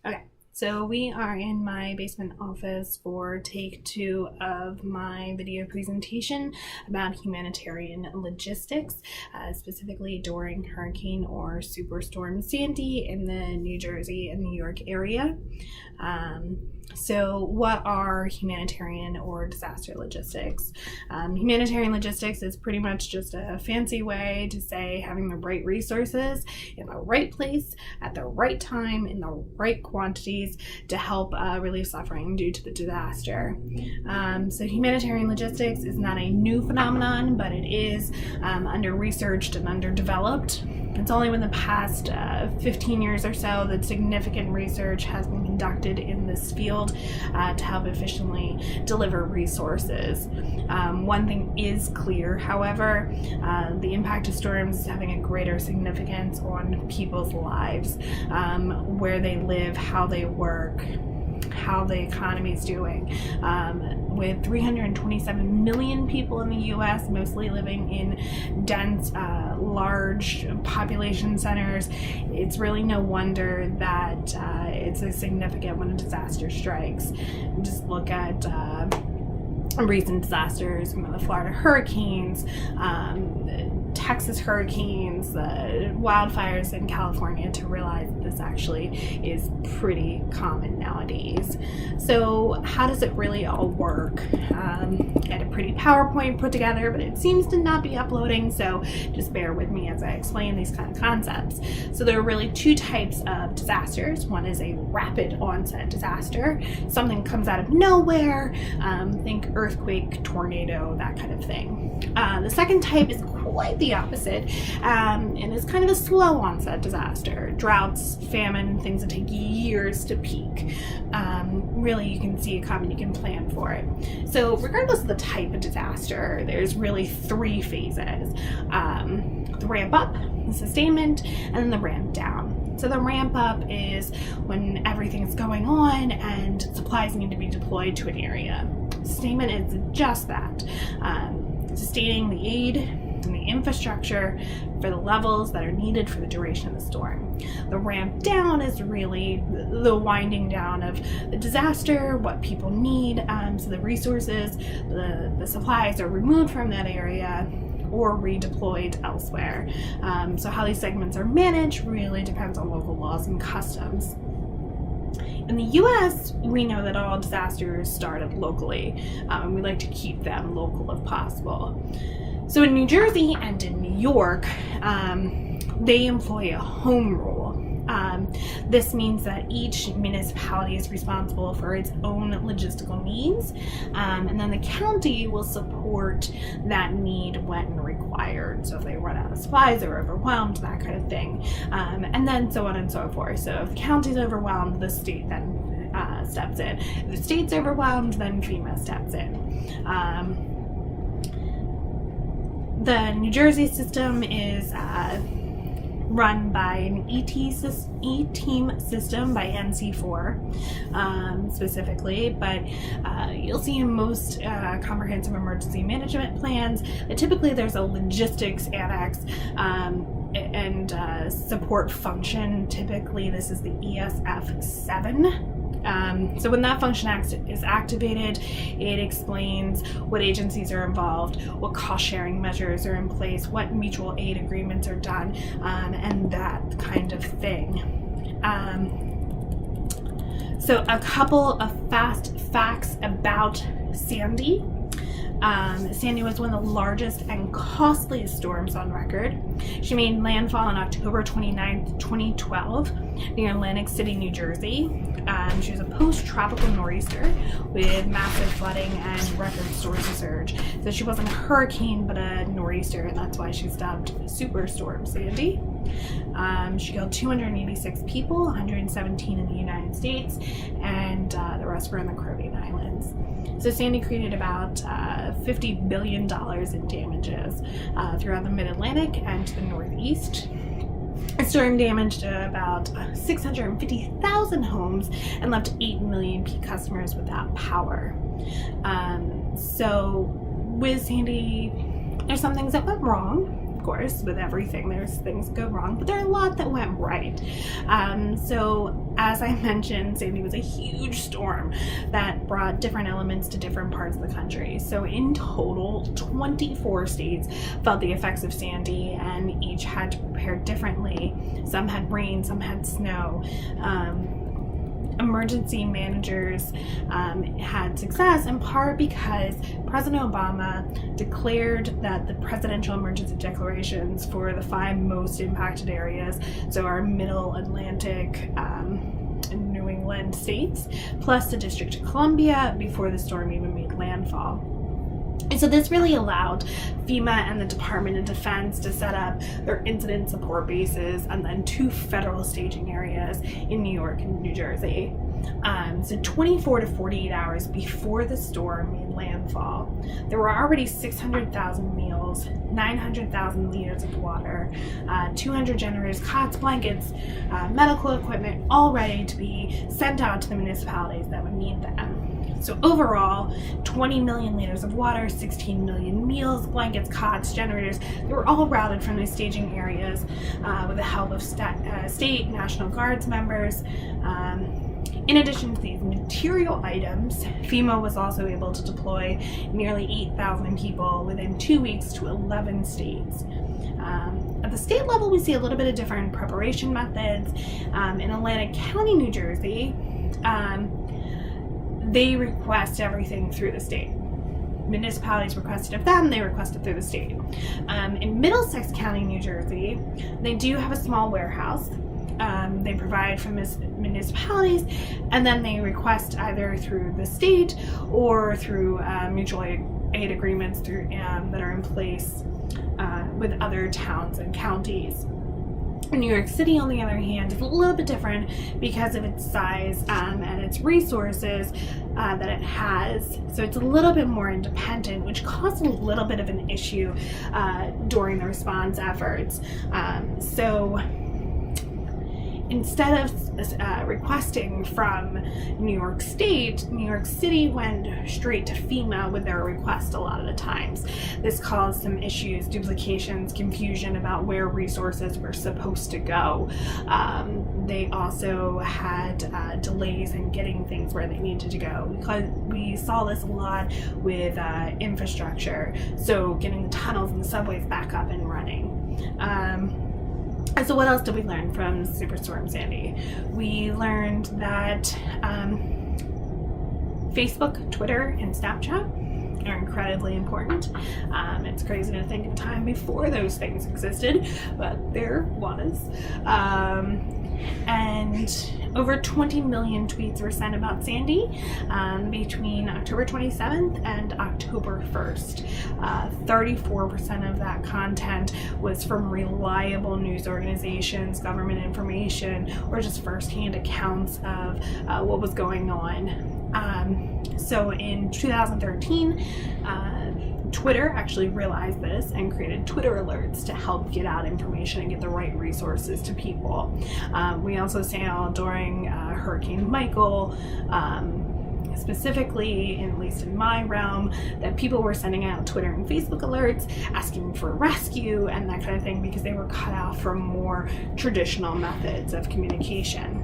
Okay, so we are in my basement office for take 2 of my video presentation about humanitarian logistics, specifically during Hurricane or Superstorm Sandy in the New Jersey and New York area. So what are humanitarian or disaster logistics? Humanitarian logistics is pretty much just a fancy way to say having the right resources in the right place at the right time in the right quantities to help relieve suffering due to the disaster. So humanitarian logistics is not a new phenomenon, but it is under-researched and underdeveloped. It's only within the past 15 years or so that significant research has been conducted in this field to help efficiently deliver resources. One thing is clear, however, the impact of storms is having a greater significance on people's lives, where they live, how they work, how the economy is doing. With 327 million people in the U.S., mostly living in dense, large population centers, it's really no wonder that it's a significant when a disaster strikes. Just look at recent disasters, the Florida hurricanes, Texas hurricanes, the wildfires in California, to realize that this actually is pretty common nowadays. So how does it really all work? I had a pretty PowerPoint put together, but it seems to not be uploading, so just bear with me as I explain these kind of concepts. So there are really two types of disasters. One is a rapid onset disaster. Something comes out of nowhere, think earthquake, tornado, that kind of thing. The second type is quite the opposite, and it's kind of a slow onset disaster. Droughts, famine, things that take years to peak. Really, you can see it coming, you can plan for it. So regardless of the type of disaster, there's really three phases. The ramp up, the sustainment, and then the ramp down. So the ramp up is when everything is going on and supplies need to be deployed to an area. Sustainment is just that, sustaining the aid and the infrastructure for the levels that are needed for the duration of the storm. The ramp down is really the winding down of the disaster, what people need, so the resources, the supplies are removed from that area or redeployed elsewhere. So how these segments are managed really depends on local laws and customs. In the U.S., we know that all disasters started locally. We like to keep them local if possible. So in New Jersey and in New York, they employ a home rule. This means that each municipality is responsible for its own logistical needs, and then the county will support that need when required. So if they run out of supplies or overwhelmed, that kind of thing, and then so on and so forth. So if the county's overwhelmed, the state then steps in. If the state's overwhelmed, then FEMA steps in. The New Jersey system is run by an E-team system by NC4 specifically, but you'll see in most comprehensive emergency management plans that typically there's a logistics annex and support function. Typically this is the ESF7. So when that function is activated, it explains what agencies are involved, what cost-sharing measures are in place, what mutual aid agreements are done, and that kind of thing. So a couple of fast facts about Sandy. Sandy was one of the largest and costliest storms on record. She made landfall on October 29th, 2012, near Atlantic City, New Jersey. She was a post-tropical nor'easter with massive flooding and record storm surge. So she wasn't a hurricane, but a nor'easter, and that's why she's dubbed Superstorm Sandy. She killed 286 people, 117 in the United States, and the rest were in the Caribbean Islands. So Sandy created about $50 billion in damages throughout the Mid-Atlantic and to the Northeast. The storm damaged about 650,000 homes and left 8 million customers without power. So with Sandy, there's some things that went wrong. course. With everything, there's things go wrong, but there are a lot that went right. So as I mentioned, Sandy was a huge storm that brought different elements to different parts of the country. So in total, 24 states felt the effects of Sandy, and each had to prepare differently. Some had rain, some had snow. Emergency managers had success in part because President Obama declared that the presidential emergency declarations for the 5 most impacted areas, so our middle Atlantic and New England states, plus the District of Columbia, before the storm even made landfall. And so this really allowed FEMA and the Department of Defense to set up their incident support bases and then 2 federal staging areas in New York and New Jersey. So 24 to 48 hours before the storm made landfall, there were already 600,000 meals, 900,000 liters of water, 200 generators, cots, blankets, medical equipment, all ready to be sent out to the municipalities that would need them. So overall, 20 million liters of water, 16 million meals, blankets, cots, generators, they were all routed from these staging areas with the help of state National Guards members. In addition to these material items, FEMA was also able to deploy nearly 8,000 people within 2 weeks to 11 states. At the state level, we see a little bit of different preparation methods. In Atlantic County, New Jersey, they request everything through the state. Municipalities requested of them, they requested through the state. In Middlesex County, New Jersey, they do have a small warehouse. They provide from municipalities, and then they request either through the state or through mutual aid agreements that are in place with other towns and counties. New York City, on the other hand, is a little bit different because of its size and its resources that it has. So it's a little bit more independent, which caused a little bit of an issue during the response efforts. So instead of requesting from New York State, New York City went straight to FEMA with their request a lot of the times. This caused some issues, duplications, confusion about where resources were supposed to go. They also had delays in getting things where they needed to go. We saw this a lot with infrastructure, so getting the tunnels and the subways back up and running. And so what else did we learn from Superstorm Sandy? We learned that Facebook, Twitter, and Snapchat are incredibly important. It's crazy to think of a time before those things existed, but there was. And over 20 million tweets were sent about Sandy between October 27th and October 1st. 34% of that content was from reliable news organizations, government information, or just firsthand accounts of what was going on. So in 2013, Twitter actually realized this and created Twitter alerts to help get out information and get the right resources to people. We also saw during Hurricane Michael, specifically, at least in my realm, that people were sending out Twitter and Facebook alerts asking for rescue and that kind of thing because they were cut off from more traditional methods of communication.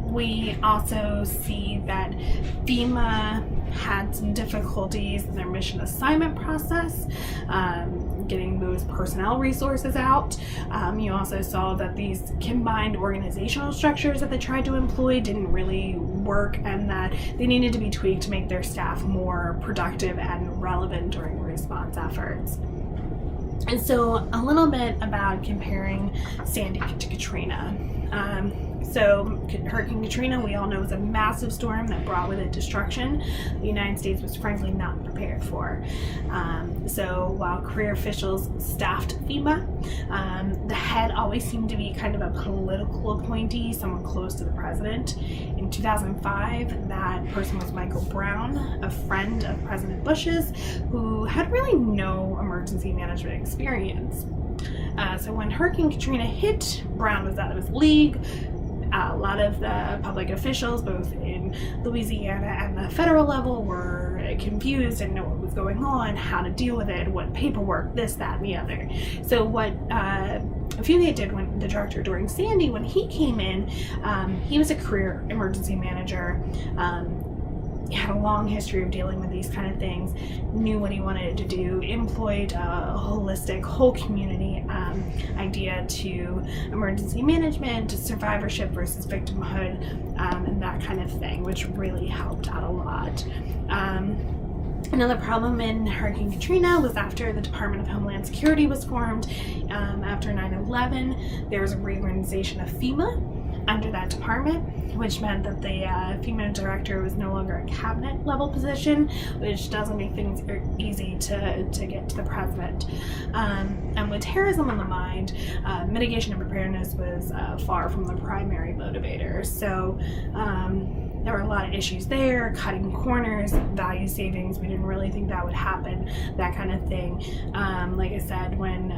We also see that FEMA had some difficulties in their mission assignment process, getting those personnel resources out. You also saw that these combined organizational structures that they tried to employ didn't really work, and that they needed to be tweaked to make their staff more productive and relevant during response efforts. And so a little bit about comparing Sandy to Katrina. So Hurricane Katrina, we all know, was a massive storm that brought with it destruction the United States was frankly not prepared for. So while career officials staffed FEMA, the head always seemed to be kind of a political appointee, someone close to the president. In 2005, that person was Michael Brown, a friend of President Bush's, who had really no emergency management experience. So when Hurricane Katrina hit, Brown was out of his league. A lot of the public officials, both in Louisiana and the federal level, were confused, didn't know what was going on, how to deal with it, what paperwork, this, that, and the other. So what Fugate did, when the director during Sandy, when he came in, he was a career emergency manager. He had a long history of dealing with these kind of things, knew what he wanted to do, employed a holistic, whole community idea to emergency management, to survivorship versus victimhood, and that kind of thing, which really helped out a lot. Another problem in Hurricane Katrina was after the Department of Homeland Security was formed. After 9/11, there was a reorganization of FEMA under that department, which meant that the FEMA director was no longer a cabinet level position, which doesn't make things easy to get to the president. And with terrorism on the mind, mitigation and preparedness was far from the primary motivator. So there were a lot of issues there, cutting corners, value savings. We didn't really think that would happen, that kind of thing. Like I said, when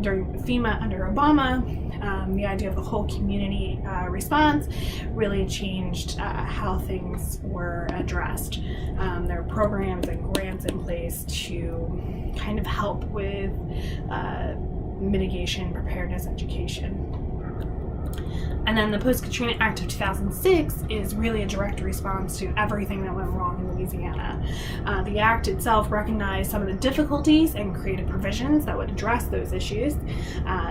during FEMA under Obama, the idea of the whole community response really changed how things were addressed. There were programs and grants in place to kind of help with mitigation, preparedness, education. And then the Post-Katrina Act of 2006 is really a direct response to everything that went wrong in Louisiana. The act itself recognized some of the difficulties and created provisions that would address those issues.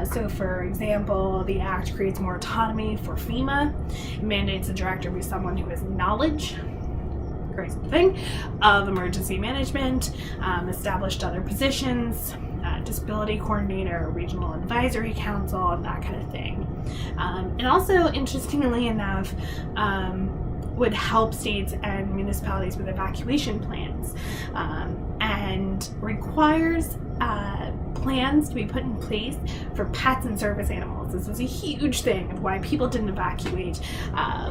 So for example, the act creates more autonomy for FEMA. It mandates the director be someone who has knowledge, crazy thing, of emergency management, established other positions, disability coordinator, regional advisory council, and that kind of thing. It also, interestingly enough, would help states and municipalities with evacuation plans, and requires plans to be put in place for pets and service animals. This was a huge thing of why people didn't evacuate,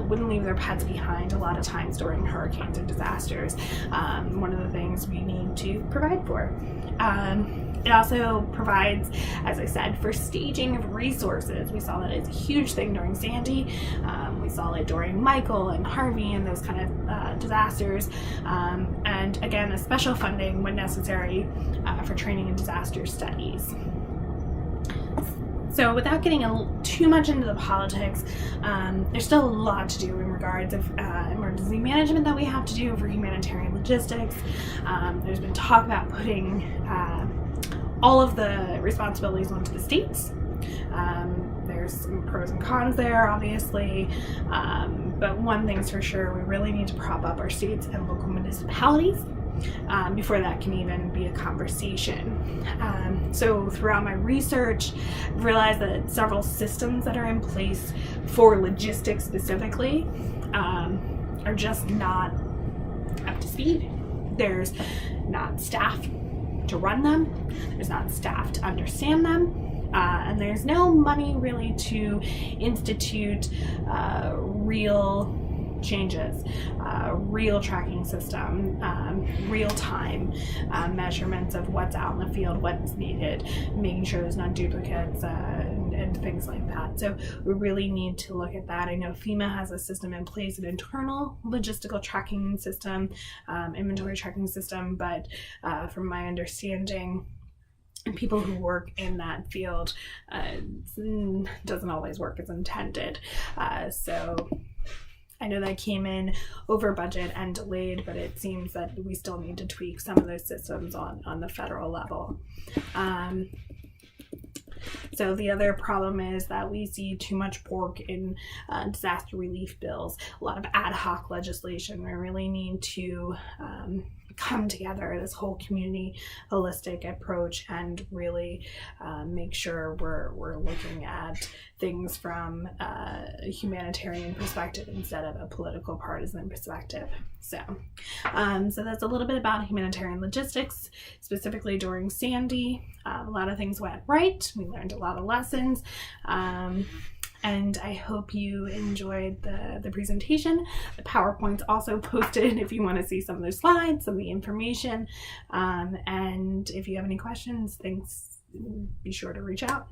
wouldn't leave their pets behind a lot of times during hurricanes or disasters. One of the things we need to provide for. It also provides, as I said, for staging of resources. We saw that it's a huge thing during Sandy. We saw it during Michael and Harvey and those kind of disasters. And again, a special funding when necessary for training and disaster studies. So without getting too much into the politics, there's still a lot to do in regards of emergency management that we have to do for humanitarian logistics. There's been talk about putting all of the responsibilities onto the states. There's some pros and cons there, obviously, but one thing's for sure, we really need to prop up our states and local municipalities before that can even be a conversation. So throughout my research, I've realized that several systems that are in place for logistics specifically are just not up to speed. There's not staff to run them, there's not staff to understand them, and there's no money really to institute real changes, real tracking system, real time measurements of what's out in the field, what's needed, making sure there's not duplicates and things like that. So we really need to look at that. I know FEMA has a system in place, an internal logistical tracking system, inventory tracking system, but from my understanding, people who work in that field doesn't always work as intended. So I know that came in over budget and delayed, but it seems that we still need to tweak some of those systems on the federal level. So the other problem is that we see too much pork in disaster relief bills, a lot of ad hoc legislation. We really need to come together, this whole community holistic approach, and really make sure we're looking at things from a humanitarian perspective instead of a political partisan perspective. So that's a little bit about humanitarian logistics, specifically during Sandy. A lot of things went right. We learned a lot of lessons. And I hope you enjoyed the presentation. The PowerPoint's also posted if you want to see some of those slides, some of the information. And if you have any questions, be sure to reach out.